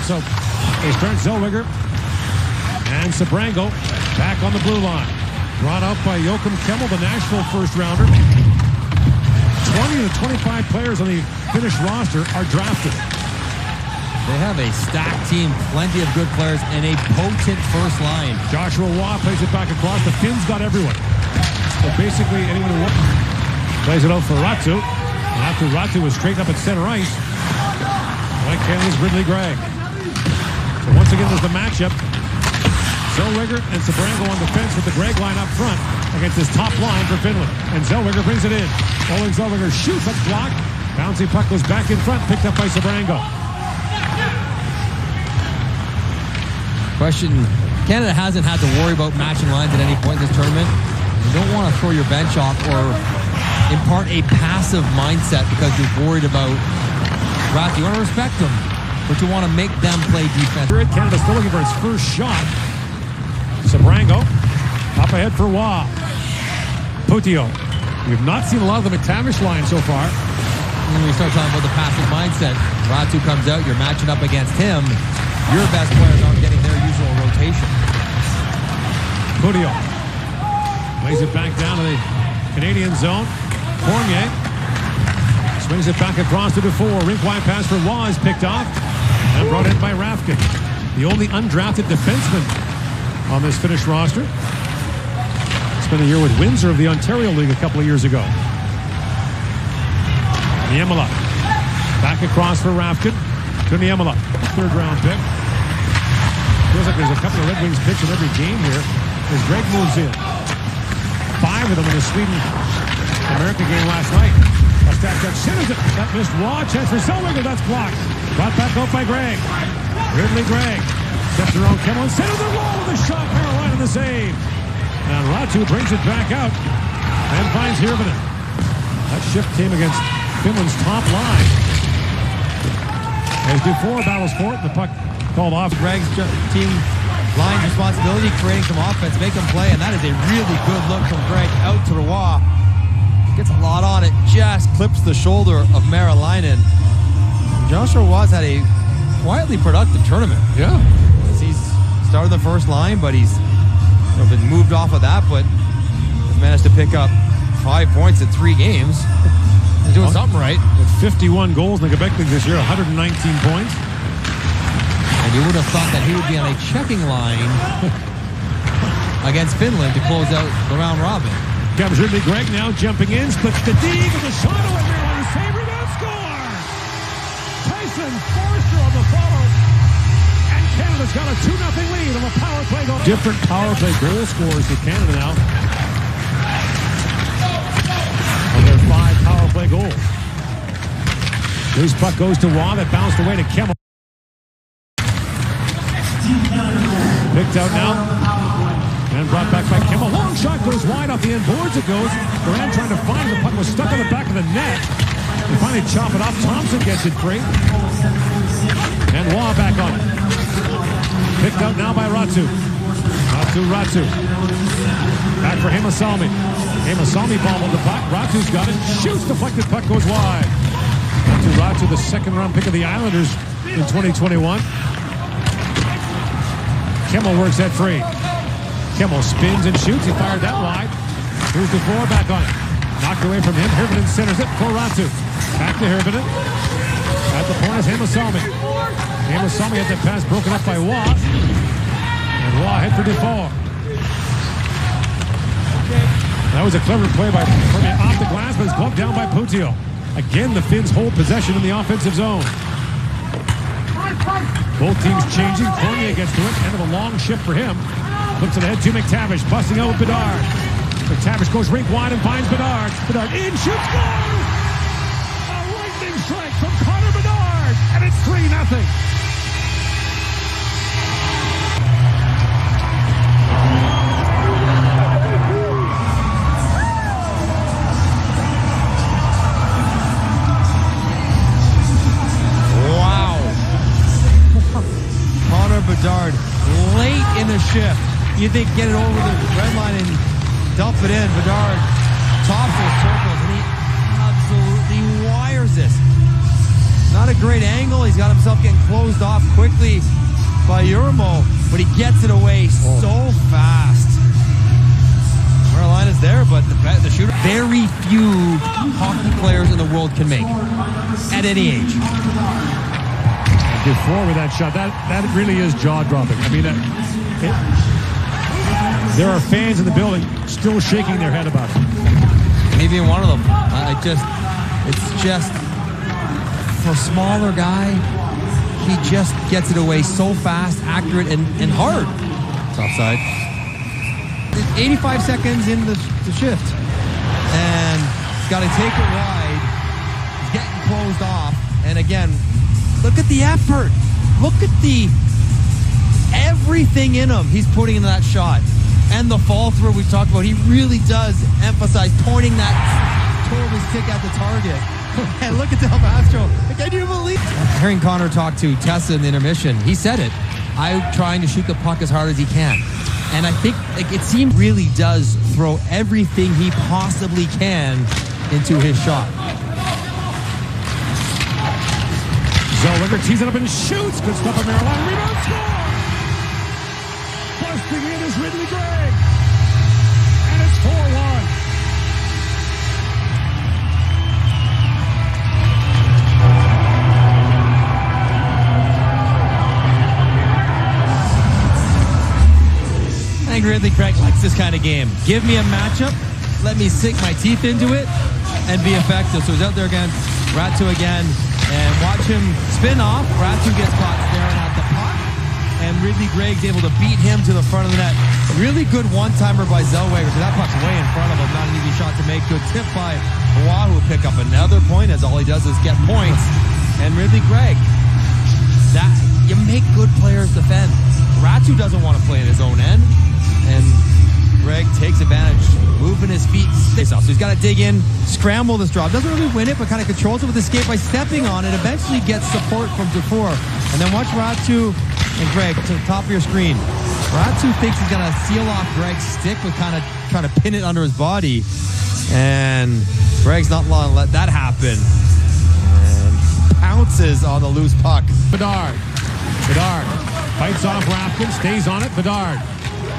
start, so they start Zellweger and Sebrango back on the blue line. Brought out by Joachim Kemmel, the Nashville first-rounder. 20 of the 25 players on the Finnish roster are drafted. They have a stacked team, plenty of good players, and a potent first line. Joshua Waugh plays it back across. The Finns got everyone. So basically, anyone who plays it out for Ratu. And after Ratu was straightened up at center ice, White Canada's Ridley Gregg. So once again, there's the matchup. Zellweger and Sebrango on defense with the Gregg line up front against his top line for Finland. And Zellweger brings it in. Oleg Zellweger shoots, that's blocked. Bouncy puck goes back in front, picked up by Sebrango. Question, Canada hasn't had to worry about matching lines at any point in this tournament. You don't want to throw your bench off or impart a passive mindset because you're worried about Rath. You want to respect them, but you want to make them play defense. Canada's still looking for its first shot. Sebrango up ahead for Waugh. Putio. We've not seen a lot of the McTavish line so far. When we start talking about the passive mindset, Ratu comes out, you're matching up against him. Your best players aren't getting their usual rotation. Putio lays it back down to the Canadian zone. Cormier swings it back across to Dufour. Rink-wide pass for Waugh is picked off and brought in by Rafkin. The only undrafted defenseman on this Finnish roster. Spent a year with Windsor of the Ontario League a couple of years ago. Niemela back across for Rafkin to Niemela. Third round pick. Feels like there's a couple of Red Wings picks in every game here as Gregg moves in. 5 of them in the Sweden-America game last night. Ostapchuk centers it. That missed Waugh. Chance for Zellweger. That's blocked. Brought back out by Gregg. Ridley Gregg steps around Kemmel and centers the wall with a shot. Carolina the save. And Ratu brings it back out and finds Hirvonen. That shift came against Finland's top line. As Dufour battles for it, the puck called off. Gregg's team line responsibility, creating some offense, make them play, and that is a really good look from Gregg out to Roy. Gets a lot on it, just clips the shoulder of Marilainen. Joshua Roy's had a quietly productive tournament. Yeah. He's started the first line, but he's been moved off of that, but has managed to pick up 5 points in 3 games. He's doing something right. With 51 goals in the Quebec League this year, 119 points. And you would have thought that he would be on a checking line against Finland to close out the round robin. Comes Ridley Gregg now jumping in, splits the D with a shot away. Maryland save, rebound, score! Tyson Forster on the follow. And Canada's got a 2-0 lead on a power play goal. Different power play goal scores to Canada now. On their 5 power play goals. Loose puck goes to Waugh, that bounced away to Kemmel. Picked out now. And brought back by Kemmel. Long shot goes wide off the end boards. It goes. Durant trying to find it. The puck was stuck on the back of the net. They finally chop it off. Thompson gets it free. And Waugh back on it. Picked out now by Ratu. Ratu. Back for Heimosalmi. Heimosalmi bobbled the puck. Ratu's got it. Shoots. Deflected puck goes wide. Ratu, the second-round pick of the Islanders in 2021. Kemmel works that free. Kemmel spins and shoots. He fired that wide. Here's Dufour back on it. Knocked away from him. Hirvonen centers it for Ratu. Back to Hirvonen. At the point is Heimosalmi. Heimosalmi had that pass broken up by Waugh. And Waugh head for Dufour. That was a clever play by Cormier off the glass, but it's gloved down by Putio. Again, the Finns hold possession in the offensive zone. Both teams changing. Cormier gets to it. End of a long shift for him. Looks it ahead to McTavish. Busting out with Bedard. McTavish goes rink wide and finds Bedard. Bedard in, shoots, goal! A lightning strike from Connor Bedard. And it's 3-0. Bedard late in the shift. You think get it over the red line and dump it in. Bedard tops those circles and he absolutely wires this. Not a great angle. He's got himself getting closed off quickly by Urmo, but he gets it away so fast. Carolina's there, but the shooter, very few hockey players in the world can make at any age. Before with that shot, that really is jaw-dropping. I mean, there are fans in the building still shaking their head about it. Maybe one of them. It's just, for a smaller guy, he just gets it away so fast, accurate, and hard. It's offside. 85 seconds in the shift. And he's got to take it wide. He's getting closed off. And again, look at the effort. Look at everything in him he's putting into that shot. And the fall through we talked about, he really does emphasize pointing that totally stick at the target. And look at Del Mastro. Can you believe it? Hearing Connor talk to Tessa in the intermission, he said it. I'm trying to shoot the puck as hard as he can. And I think it seems really does throw everything he possibly can into his shot. Zellweger tees it up and shoots. Good stuff by Carolina. Rebound, score! Busting in is Ridley Gregg. And it's 4-1. I think Ridley Gregg likes this kind of game. Give me a matchup, let me sink my teeth into it, and be effective. So he's out there again, Ratu again, and watch him spin off. Ratu gets caught staring at the puck, and Ridley Gregg's able to beat him to the front of the net. Really good one-timer by Zellweger, because that puck's way in front of him. Not an easy shot to make. Good tip by Roy, who will pick up another point, as all he does is get points. And Ridley Gregg, that you make good players defend. Ratu doesn't want to play at his own end. And Gregg takes advantage, moving his feet. So he's got to dig in, scramble this drop. Doesn't really win it, but kind of controls it with his skate by stepping on it. Eventually gets support from Dufour. And then watch Ratu and Gregg to the top of your screen. Ratu thinks he's going to seal off Gregg's stick with kind of trying to pin it under his body. And Gregg's not long to let that happen. And pounces on the loose puck. Bedard fights off Rafkin, stays on it. Bedard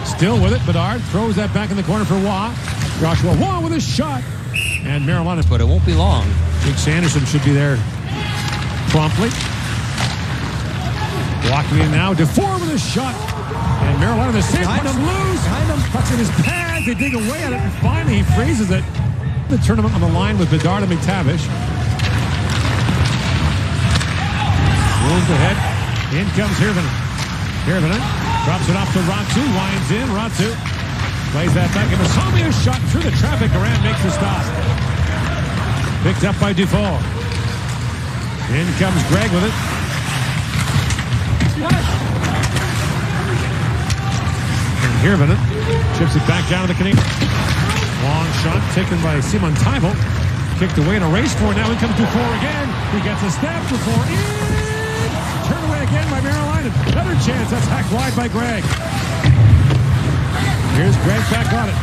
still with it. Bedard throws that back in the corner for Waugh. Joshua Waugh with a shot. And Carolina, but it won't be long. Jake Sanderson should be there promptly. Walking in now. Dufour with a shot. And Carolina, the same puck's loose. Behind him. Puck's in his pads. They dig away at it. And finally, he freezes it. The tournament on the line with Bedard and McTavish. Moves ahead. In comes Hirvonen. Drops it off to Ratu. Winds in. Ratu plays that back. And Masami is shot through the traffic. Garand makes the stop. Picked up by Dufour. In comes Gregg with it. And Hirvonen chips it back down to the Canadian. Long shot taken by Simon Taivo. Kicked away and a race for it. Now in comes Dufour again. He gets a step. Dufour in. Turn away again by Carolina. Another chance. That's hacked wide by Gregg. Here's Gregg back on it.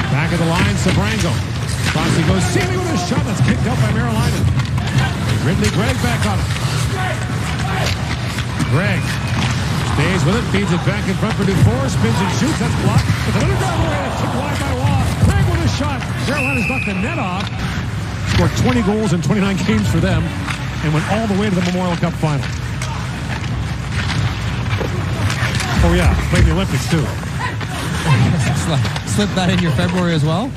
Back of the line, Sabrango. Foxy goes Sealy with a shot that's picked up by Carolina. Ridley Gregg back on it. Gregg stays with it, feeds it back in front for Dufour, spins and shoots. That's blocked. With another drive away, that's kicked wide by Waugh. Gregg with a shot. Carolina's knocked the net off. Scored 20 goals in 29 games for them and went all the way to the Memorial Cup final. Oh yeah, played the Olympics too. Slip that in your February as well.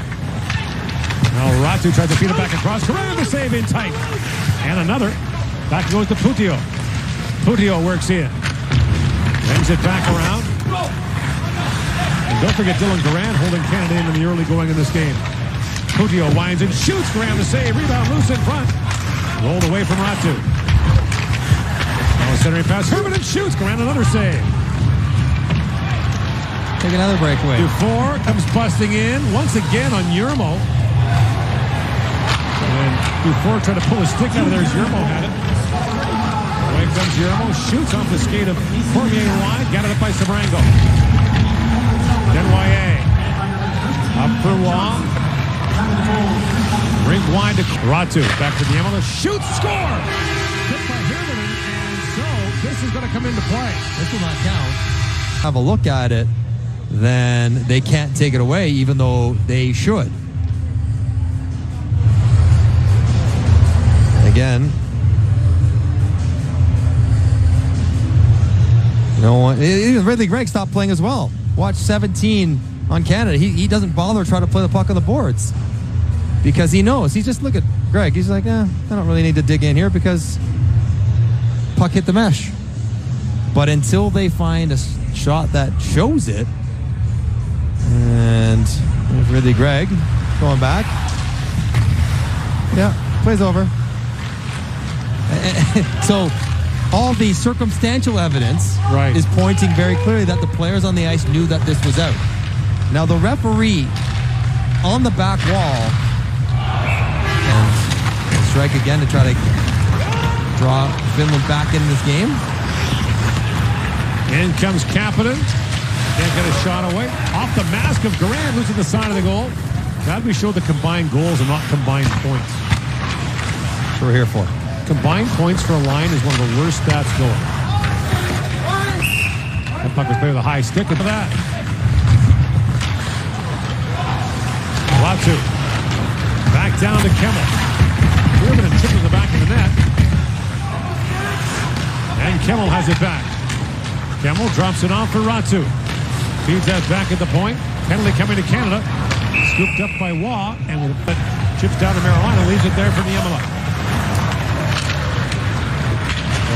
Now Ratu tried to feed it back across. Correa the save in tight. And another. Back goes to Putio. Putio works in. Brings it back around. And don't forget Dylan Garand holding Canada in the early going in this game. Putio winds and shoots. Garand the save. Rebound loose in front. Rolled away from Ratu. Now centering pass. Hirvonen shoots. Garand another save. Take another breakaway. Dufour comes busting in once again on Urmo. And Dufour tried to pull a stick out of there as Urmo had it. Away comes Urmo. Shoots off the skate of Cormier Roy. Got it up by Sabrango. Denoyer. Up for Roy. Rink wide to Ratu. Back to Niemela. Shoots, score! Hit by Hirvonen, and so this is going to come into play. This will not count. Have a look at it, then they can't take it away, even though they should. Again, you know, Ridley Gregg stopped playing as well. Watch 17 on Canada. He doesn't bother trying to play the puck on the boards because he knows. He's just, look at Greg. He's like, I don't really need to dig in here because puck hit the mesh. But until they find a shot that shows it, and there's Ridley Gregg going back. Yeah, plays over. So all the circumstantial evidence is pointing very clearly that the players on the ice knew that this was out. Now the referee on the back wall, and strike again to try to draw Finland back into this game. In comes Kapanen. Can't get a shot away. Off the mask of Garand, losing the side of the goal. Glad we showed the combined goals and not combined points. That's what we're here for. Combined points for a line is one of the worst stats going. That puck was played with a high stick. Look at that. Latu. Back down to Kemmel. Hirvonen chips in the back of the net. And Kemmel has it back. Kemmel drops it off for Ratu. Feeds that back at the point. Penalty coming to Canada. Scooped up by Waugh. And with it chips down to Carolina. Leaves it there for Niemela.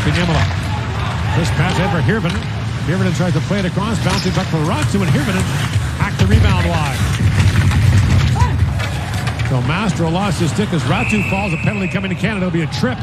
Niemela. This pass ahead for Hirvonen. Hirvonen tries to play it across, bouncing back for Ratu, and Hirvonen hacked the rebound wide. So Mastro lost his stick as Ratu falls. A penalty coming to Canada. It'll be a trip.